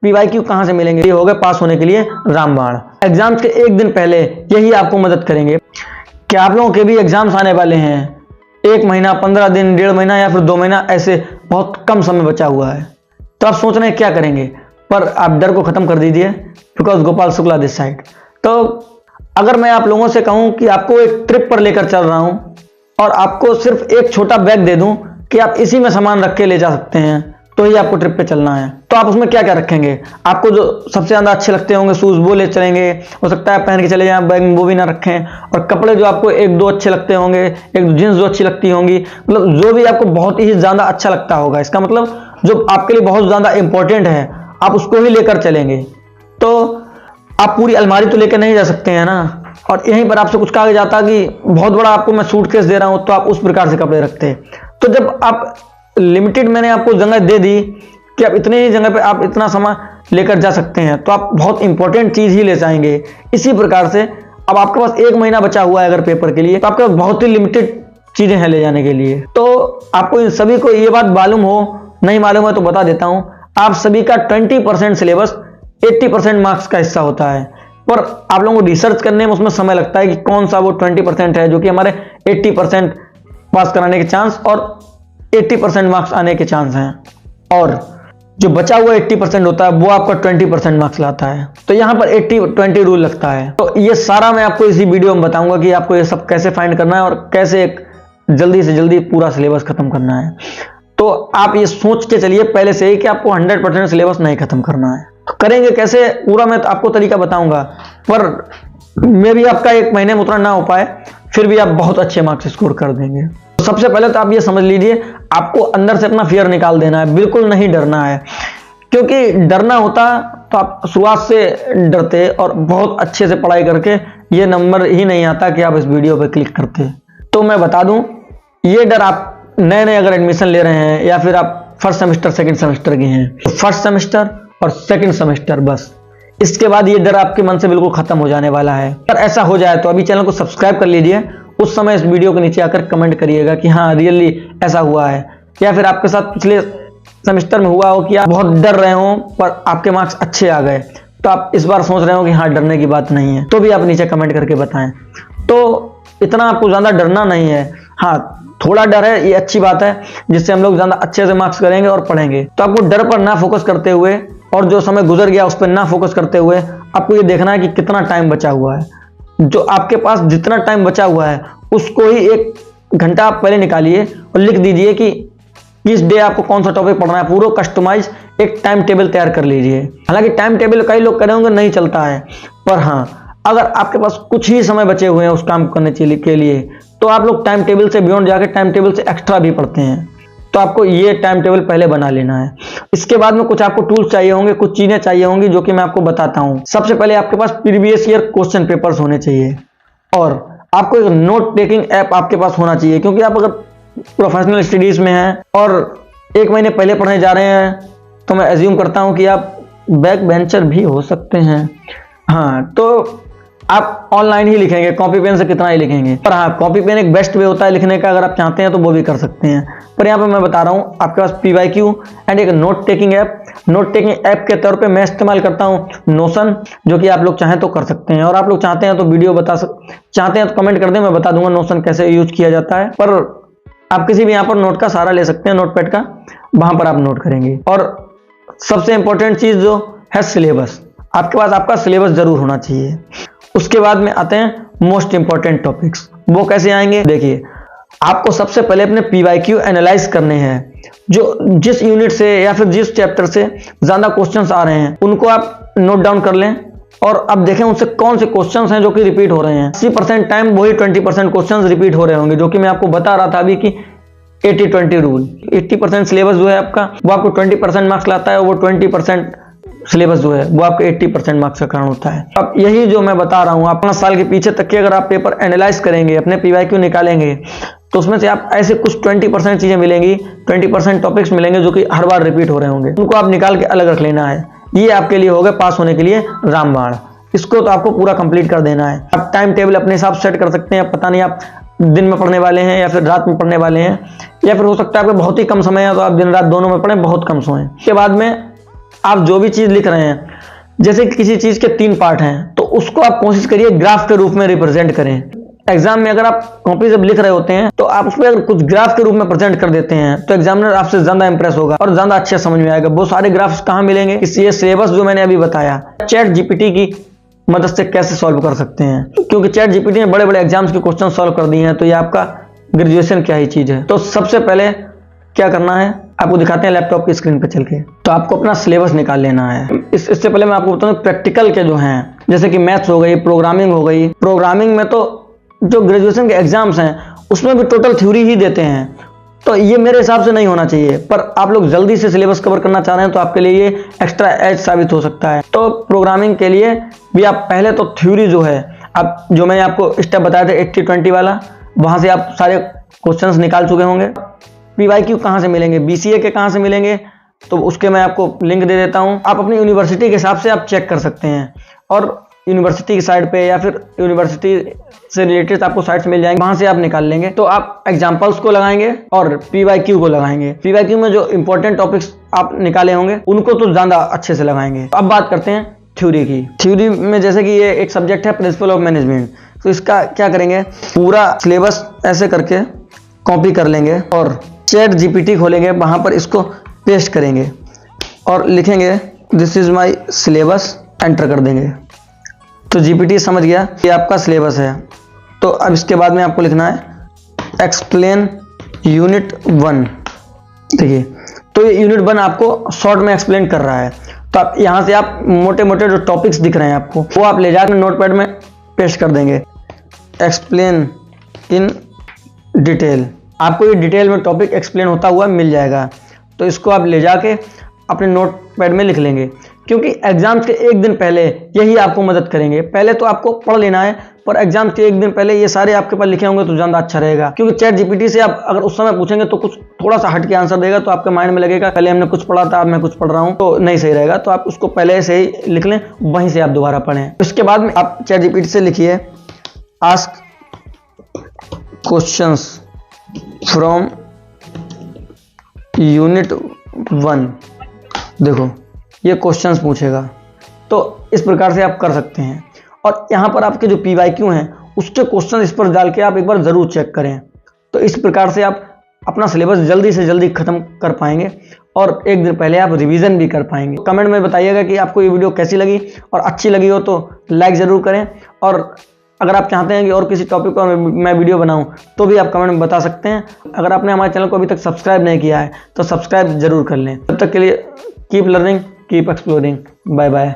PYQ कहाँ से मिलेंगे, ये हो गए पास होने के लिए रामबाण। एग्जाम्स के एक दिन पहले यही आपको मदद करेंगे। क्या आप लोगों के भी एग्जाम्स आने वाले हैं, 1 महीना, 15 दिन, 1.5 महीना या फिर 2 महीना, ऐसे बहुत कम समय बचा हुआ है, तो आप सोच रहे हैं क्या करेंगे, पर आप डर को खत्म कर दीजिए, because Gopal Shukla this side. तो अगर मैं आप लोगों से कहूं कि आपको एक ट्रिप पर लेकर चल रहा हूं और आपको सिर्फ एक छोटा बैग दे दूं कि आप इसी में सामान रख के ले जा सकते हैं, तो ही आपको ट्रिप पे चलना है, तो आप उसमें क्या क्या रखेंगे? आपको जो सबसे ज्यादा अच्छे लगते होंगे शूज वो ले चलेंगे, हो सकता है आप पहन के चले जाएं, बैग में वो भी ना रखें, और कपड़े जो आपको 1-2 अच्छे लगते होंगे, एक जींस जो अच्छी लगती होंगी, मतलब जो भी आपको बहुत ही ज्यादा अच्छा लगता होगा, इसका मतलब जो आपके लिए बहुत ज्यादा इंपॉर्टेंट है, आप उसको ही लेकर चलेंगे। तो आप पूरी अलमारी तो लेकर नहीं जा सकते हैं ना, और यहीं पर आपसे कुछ कहा जाता कि बहुत बड़ा आपको मैं सूटकेस दे रहा हूं, तो आप उस प्रकार से कपड़े रखते हैं। तो जब आप लिमिटेड, मैंने आपको जगह दे दी कि आप इतने ही जगह पे आप इतना सामान लेकर जा सकते हैं, तो आप बहुत इंपॉर्टेंट चीज ही ले जाएंगे। इसी प्रकार से अब आपके पास 1 महीना बचा हुआ है अगर पेपर के लिए, तो आपके पास बहुत ही लिमिटेड चीजें हैं ले जाने के लिए। तो आपको इन सभी को ये बात मालूम हो, नहीं मालूम है तो बता देता हूं, आप सभी का 20% सिलेबस 80% मार्क्स का हिस्सा होता है, पर आप लोगों को रिसर्च करने में उसमें समय लगता है कि कौन सा वो 20% है जो कि हमारे 80% पास कराने के चांस और 80% मार्क्स आने के चांस हैं, और जो बचा हुआ 80% होता है वो आपका 20% मार्क्स लाता है। तो यहां पर 80-20 रूल लगता है। तो ये सारा मैं आपको इसी वीडियो में बताऊंगा कि आपको ये सब कैसे फाइंड करना है और कैसे एक जल्दी से जल्दी पूरा सिलेबस खत्म करना है। तो आप ये सोच के चलिए पहले से ही कि आपको 100% सिलेबस नहीं खत्म करना है। तो करेंगे कैसे पूरा, मैं तो आपको तरीका बताऊंगा, पर मे भी आपका 1 महीने में उतना ना हो पाए, फिर भी आप बहुत अच्छे मार्क्स स्कोर कर देंगे। तो सबसे पहले तो आप ये समझ लीजिए, आपको अंदर से अपना फियर निकाल देना है, बिल्कुल नहीं डरना है, क्योंकि डरना होता तो आप शुरुआत से डरते और बहुत अच्छे से पढ़ाई करके ये नंबर ही नहीं आता कि आप इस वीडियो पर क्लिक करते। तो मैं बता दूं, ये डर आप नए नए अगर एडमिशन ले रहे हैं या फिर आप फर्स्ट सेमेस्टर सेकंड सेमेस्टर के हैं, तो फर्स्ट सेमेस्टर और सेकंड सेमेस्टर बस, इसके बाद ये डर आपके मन से बिल्कुल खत्म हो जाने वाला है। अगर ऐसा हो जाए तो अभी चैनल को सब्सक्राइब कर लीजिए, उस समय इस वीडियो के नीचे आकर कमेंट करिएगा कि हाँ रियली ऐसा हुआ है, या फिर आपके साथ पिछले सेमेस्टर में हुआ हो कि आप बहुत डर रहे हो पर आपके मार्क्स अच्छे आ गए, तो आप इस बार सोच रहे हो कि हाँ डरने की बात नहीं है, तो भी आप नीचे कमेंट करके बताएं। तो इतना आपको ज्यादा डरना नहीं है, हाँ थोड़ा डर है, ये अच्छी बात है, जिससे हम लोग ज्यादा अच्छे से मार्क्स करेंगे और पढ़ेंगे। तो आपको डर पर ना फोकस करते हुए और जो समय गुजर गया उस पर ना फोकस करते हुए आपको ये देखना है कि कितना टाइम बचा हुआ है। जो आपके पास जितना टाइम बचा हुआ है उसको ही 1 घंटा आप पहले निकालिए और लिख दीजिए कि इस डे आपको कौन सा टॉपिक पढ़ना है, पूरा कस्टमाइज एक टाइम टेबल तैयार कर लीजिए। हालांकि टाइम टेबल कई लोग कह रहे होंगे नहीं चलता है, पर हाँ अगर आपके पास कुछ ही समय बचे हुए हैं उस काम करने के लिए, तो आप लोग टाइम टेबल से बियॉन्ड जाके टाइम टेबल से एक्स्ट्रा भी पढ़ते हैं। तो आपको ये टाइम टेबल पहले बना लेना है। इसके बाद में कुछ आपको टूल्स चाहिए होंगे, कुछ चीजें चाहिए होंगी जो कि मैं आपको बताता हूं। सबसे पहले आपके पास प्रीवियस ईयर क्वेश्चन पेपर्स होने चाहिए, और आपको एक नोट टेकिंग ऐप आपके पास होना चाहिए, क्योंकि आप अगर प्रोफेशनल स्टडीज में हैं और 1 महीने पहले पढ़ने जा रहे हैं, तो मैं एज्यूम करता हूं कि आप बैक बेंचर भी हो सकते हैं। हाँ, तो आप ऑनलाइन ही लिखेंगे, कॉपी पेन से कितना ही लिखेंगे, पर हाँ कॉपी पेन एक बेस्ट वे होता है लिखने का, अगर आप चाहते हैं तो वो भी कर सकते हैं। पर यहाँ पे मैं बता रहा हूँ आपके पास पीवाईक्यू एंड एक note taking app. Note taking app के तौर पे मैं इस्तेमाल करता हूँ नोशन, जो कि आप लोग चाहें तो कर सकते हैं, और आप लोग चाहते हैं तो वीडियो चाहते हैं तो कमेंट कर दें, मैं बता दूंगा नोशन कैसे यूज किया जाता है। पर आप किसी भी यहाँ पर नोट का सहारा ले सकते हैं, नोटपैड का, वहां पर आप नोट करेंगे। और सबसे इंपॉर्टेंट चीज जो है सिलेबस, आपके पास आपका सिलेबस जरूर होना चाहिए। उसके बाद में आते हैं मोस्ट इंपॉर्टेंट टॉपिक्स। वो कैसे आएंगे, देखिए आपको सबसे पहले अपने पीवाईक्यू एनालाइज करने हैं। जो जिस यूनिट से या फिर जिस चैप्टर से ज्यादा क्वेश्चंस आ रहे हैं उनको आप नोट डाउन कर लें, और अब देखें उनसे कौन से क्वेश्चंस हैं जो कि रिपीट हो रहे हैं। 80% टाइम वही 20% क्वेश्चंस रिपीट हो रहे होंगे, जो कि मैं आपको बता रहा था अभी कि 80-20 रूल। 80% सिलेबस जो है आपका वो आपको 20% मार्क्स लाता है, और वो 20% सिलेबस जो है वो आपके 80% मार्क्स का कारण होता है। अब यही जो मैं बता रहा हूँ, आप 5 साल के पीछे तक के अगर आप पेपर एनालाइज करेंगे, अपने पीवाईक्यू निकालेंगे, तो उसमें से आप ऐसे कुछ 20% चीजें मिलेंगी, 20% टॉपिक्स मिलेंगे जो कि हर बार रिपीट हो रहे होंगे, उनको आप निकाल के अलग रख लेना है। ये आपके लिए हो गए पास होने के लिए रामबाण। इसको तो आपको पूरा कंप्लीट कर देना है। आप टाइम टेबल अपने हिसाब से सेट कर सकते हैं, पता नहीं आप दिन में पढ़ने वाले हैं या फिर रात में पढ़ने वाले हैं, या फिर हो सकता है आपके बहुत ही कम समय है तो आप दिन रात दोनों में पढ़ें, बहुत कम सोएं। इसके बाद में आप जो भी चीज़ लिख रहे हैं, जैसे किसी चीज़ के 3 पार्ट हैं तो उसको आप कोशिश करिए ग्राफ के रूप में रिप्रेजेंट करें। एग्जाम में अगर आप कॉपी जब लिख रहे होते हैं तो आप उसमें अगर कुछ ग्राफ के रूप में प्रेजेंट कर देते हैं तो एग्जामिनर आपसे ज़्यादा इंप्रेस होगा और ज़्यादा अच्छे समझ में आएगा। वो सारे ग्राफ्स कहाँ मिलेंगे? ये सिलेबस जो मैंने अभी बताया, चैट जीपीटी की मदद से कैसे सॉल्व कर सकते हैं, क्योंकि चैट जीपीटी ने बड़े बड़े एग्जाम्स के क्वेश्चन सॉल्व कर दिए हैं, तो ये आपका ग्रेजुएशन क्या ही चीज़ है। तो सबसे पहले क्या करना है, आपको दिखाते हैं लैपटॉप की स्क्रीन पे चल के। तो आपको अपना सिलेबस निकाल लेना है। इससे पहले मैं आपको बताऊं प्रैक्टिकल के जो हैं, जैसे कि मैथ्स हो गई, प्रोग्रामिंग हो गई। प्रोग्रामिंग में तो जो ग्रेजुएशन के एग्जाम्स हैं उसमें भी टोटल थ्योरी ही देते हैं, तो ये मेरे हिसाब से नहीं होना चाहिए। पर आप लोग जल्दी से सिलेबस कवर करना चाह रहे हैं तो आपके लिए ये एक्स्ट्रा एज साबित हो सकता है। तो प्रोग्रामिंग के लिए भी आप पहले तो थ्योरी जो है, आप जो मैंने आपको स्टेप बताया था 80-20 वाला, वहाँ से आप सारे क्वेश्चंस निकाल चुके होंगे। PYQ कहाँ से मिलेंगे, BCA के कहाँ से मिलेंगे, तो उसके मैं आपको लिंक दे देता हूँ। आप अपनी यूनिवर्सिटी के हिसाब से आप चेक कर सकते हैं, और यूनिवर्सिटी की साइट पे या फिर यूनिवर्सिटी से रिलेटेड आपको साइट्स मिल जाएंगे, वहां से आप निकाल लेंगे। तो आप एग्जाम्पल्स को लगाएंगे और PYQ को लगाएंगे। PYQ में जो इंपॉर्टेंट टॉपिक्स आप निकाले होंगे उनको तो ज्यादा अच्छे से लगाएंगे। अब बात करते हैं थ्योरी की। थ्योरी में जैसे कि ये एक सब्जेक्ट है प्रिंसिपल ऑफ मैनेजमेंट, तो इसका क्या करेंगे, पूरा सिलेबस ऐसे करके कॉपी कर लेंगे और चैट जीपीटी खोलेंगे, वहां पर इसको पेस्ट करेंगे और लिखेंगे this is my syllabus, enter कर देंगे। तो जीपीटी समझ गया कि आपका सिलेबस है। तो अब इसके बाद में आपको लिखना है एक्सप्लेन यूनिट 1। देखिए, तो ये यूनिट 1 आपको शॉर्ट में एक्सप्लेन कर रहा है। तो आप यहाँ से आप मोटे मोटे जो टॉपिक्स दिख रहे हैं आपको, वो आप ले जाकर नोटपैड में पेस्ट कर देंगे, एक्सप्लेन इन डिटेल। आपको ये डिटेल में टॉपिक एक्सप्लेन होता हुआ मिल जाएगा। तो इसको आप ले जाके अपने नोटपैड में लिख लेंगे, क्योंकि एग्जाम्स के एक दिन पहले यही आपको मदद करेंगे। पहले तो आपको पढ़ लेना है, पर एग्जाम के एक दिन पहले ये सारे आपके पास लिखे होंगे तो ज़्यादा अच्छा रहेगा। क्योंकि चैट जीपीटी से आप अगर उस समय पूछेंगे तो कुछ थोड़ा सा हट के आंसर देगा, तो आपके माइंड में लगेगा पहले हमने कुछ पढ़ा था, अब मैं कुछ पढ़ रहा हूँ, तो नहीं सही रहेगा। तो आप उसको पहले से ही लिख लें, वहीं से आप दोबारा पढ़ें। उसके बाद में आप चैट जीपीटी से लिखिए आस्क क्वेश्चंस फ्रॉम यूनिट 1। देखो, ये क्वेश्चंस पूछेगा, तो इस प्रकार से आप कर सकते हैं। और यहाँ पर आपके जो PYQ हैं उसके क्वेश्चन इस पर डाल के आप एक बार ज़रूर चेक करें। तो इस प्रकार से आप अपना सिलेबस जल्दी से जल्दी ख़त्म कर पाएंगे और एक दिन पहले आप रिवीजन भी कर पाएंगे। कमेंट में बताइएगा कि आपको ये वीडियो कैसी लगी, और अच्छी लगी हो तो लाइक ज़रूर करें। और अगर आप चाहते हैं कि और किसी टॉपिक पर मैं वीडियो बनाऊं तो भी आप कमेंट में बता सकते हैं। अगर आपने हमारे चैनल को अभी तक सब्सक्राइब नहीं किया है तो सब्सक्राइब जरूर कर लें। तब तक के लिए keep learning, keep exploring. Bye bye.